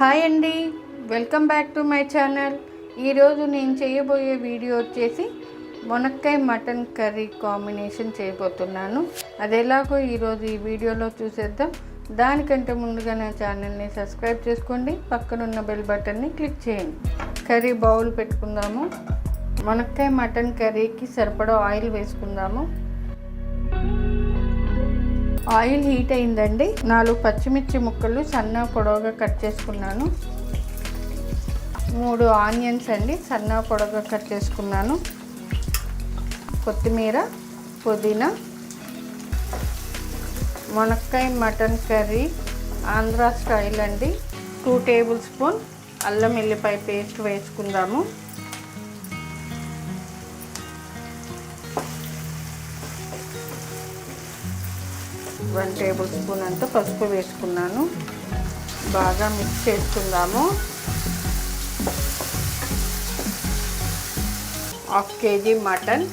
Hi అండి, welcome back to my channel. ఈరోజు నేను చేయబోయే వీడియో వచ్చేసి మునక్కాయ మటన్ కర్రీ కాంబినేషన్ చేయబోతున్నాను. అది ఎలాగో ఈరోజు ఈ వీడియోలో చూసేద్దాం. దానికంటే ముందుగా నా ఛానల్ని సబ్స్క్రైబ్ చేసుకోండి, పక్కనున్న బెల్ బటన్ని క్లిక్ చేయండి. కర్రీ బౌల్ పెట్టుకుందాము. మునక్కాయ మటన్ కర్రీకి సరిపడా ఆయిల్ వేసుకుందాము. ఆయిల్ హీట్ అయిందండి. 4 పచ్చిమిర్చి ముక్కలు సన్న పొడవుగా కట్ చేసుకున్నాను. 3 ఆనియన్స్ అండి, సన్న పొడవుగా కట్ చేసుకున్నాను. కొత్తిమీర, పుదీనా. మునక్కాయ మటన్ కర్రీ ఆంధ్ర స్టైల్ అండి. 2 టేబుల్ స్పూన్ అల్లం ఎల్లిపాయ పేస్ట్ వేసుకుందాము. వన్ టేబుల్ స్పూన్ అంతా పసుపు వేసుకున్నాను. బాగా మిక్స్ చేసుకుందాము. 1/2 kg మటన్,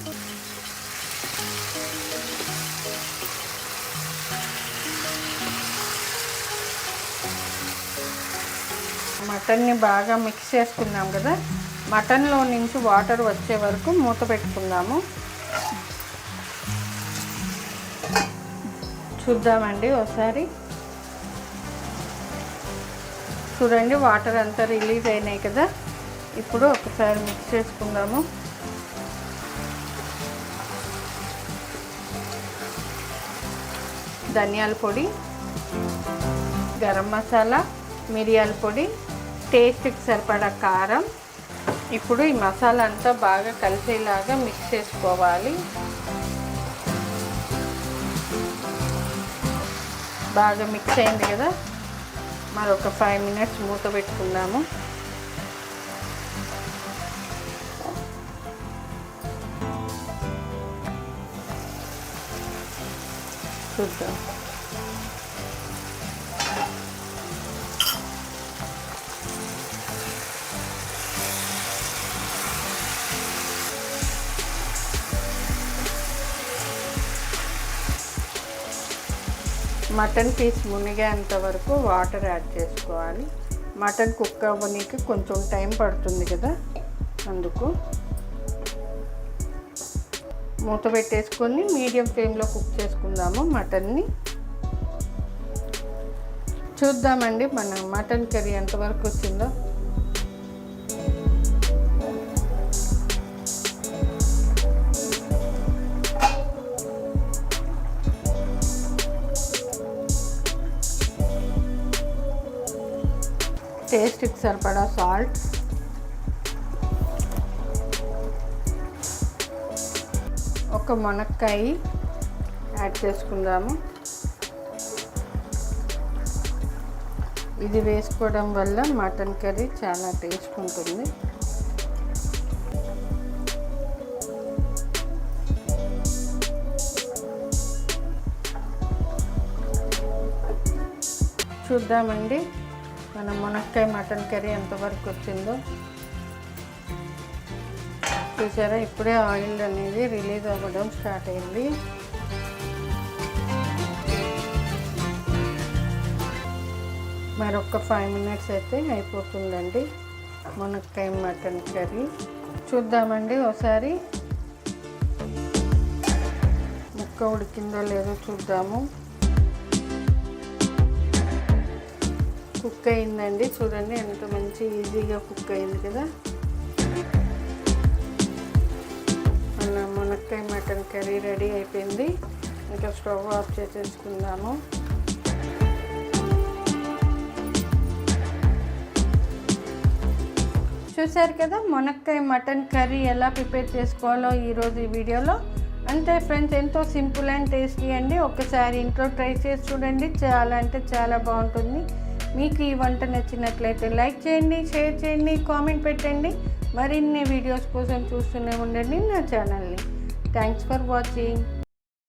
మటన్ని బాగా మిక్స్ చేసుకున్నాం కదా. మటన్లో నుంచి వాటర్ వచ్చే వరకు మూత పెట్టుకుందాము. చూద్దామండి ఒకసారి. చూడండి, వాటర్ అంతా రిలీజ్ అయినాయి కదా. ఇప్పుడు ఒకసారి మిక్స్ చేసుకుందాము. ధనియాల పొడి, గరం మసాలా, మిరియాల పొడి, టేస్ట్కి సరిపడా కారం. ఇప్పుడు ఈ మసాలా అంతా బాగా కలిసేలాగా మిక్స్ చేసుకోవాలి. బాగా మిక్స్ అయింది కదా. మరొక 5 minutes మూత పెట్టుకుందాము. చూద్దాం. మటన్ పీస్ మునిగేంత వరకు వాటర్ యాడ్ చేసుకోవాలి. మటన్ కుక్ అవ్వడానికి కొంచెం టైం పడుతుంది కదా, అందుకు మూత పెట్టేసుకొని మీడియం ఫ్లేమ్లో కుక్ చేసుకుందాము మటన్ని. చూద్దామండి మన మటన్ కర్రీ ఎంతవరకు వచ్చిందో. టేస్ట్కి సరిపడా సాల్ట్, ఒక మునక్కాయ యాడ్ చేసుకుందాము. ఇది వేసుకోవడం వల్ల మటన్ కర్రీ చాలా టేస్ట్ ఉంటుంది. చూద్దామండి మన మునక్కాయ మటన్ కర్రీ ఎంతవరకు వచ్చిందో. చూసారా, ఇప్పుడే ఆయిల్ అనేది రిలీజ్ అవ్వడం స్టార్ట్ అయింది. మరొక 5 minutes అయితే అయిపోతుందండి మునక్కాయ మటన్ కర్రీ. చూద్దామండి ఒకసారి ముక్క ఉడికిందో లేదో చూద్దాము. కుక్ అయిందండి. చూడండి ఎంత మంచి ఈజీగా కుక్ అయింది కదా. మన మునక్కాయ మటన్ కర్రీ రెడీ అయిపోయింది. ఇంకా స్టవ్ ఆఫ్ చేసేసుకుందాము. చూసారు కదా మునక్కాయ మటన్ కర్రీ ఎలా ప్రిపేర్ చేసుకోవాలో ఈరోజు ఈ వీడియోలో. అంతే ఫ్రెండ్స్, ఎంతో సింపుల్ అండ్ టేస్టీ అండి. ఒకసారి ఇంట్లో ట్రై చేసి చూడండి, చాలా అంటే చాలా బాగుంటుంది. మీకు ఈ వంట నచ్చినట్లయితే లైక్ చేయండి, షేర్ చేయండి, కామెంట్ పెట్టండి. మరిన్ని వీడియోస్ కోసం చూస్తూనే ఉండండి నా ఛానల్ని. Thanks for watching.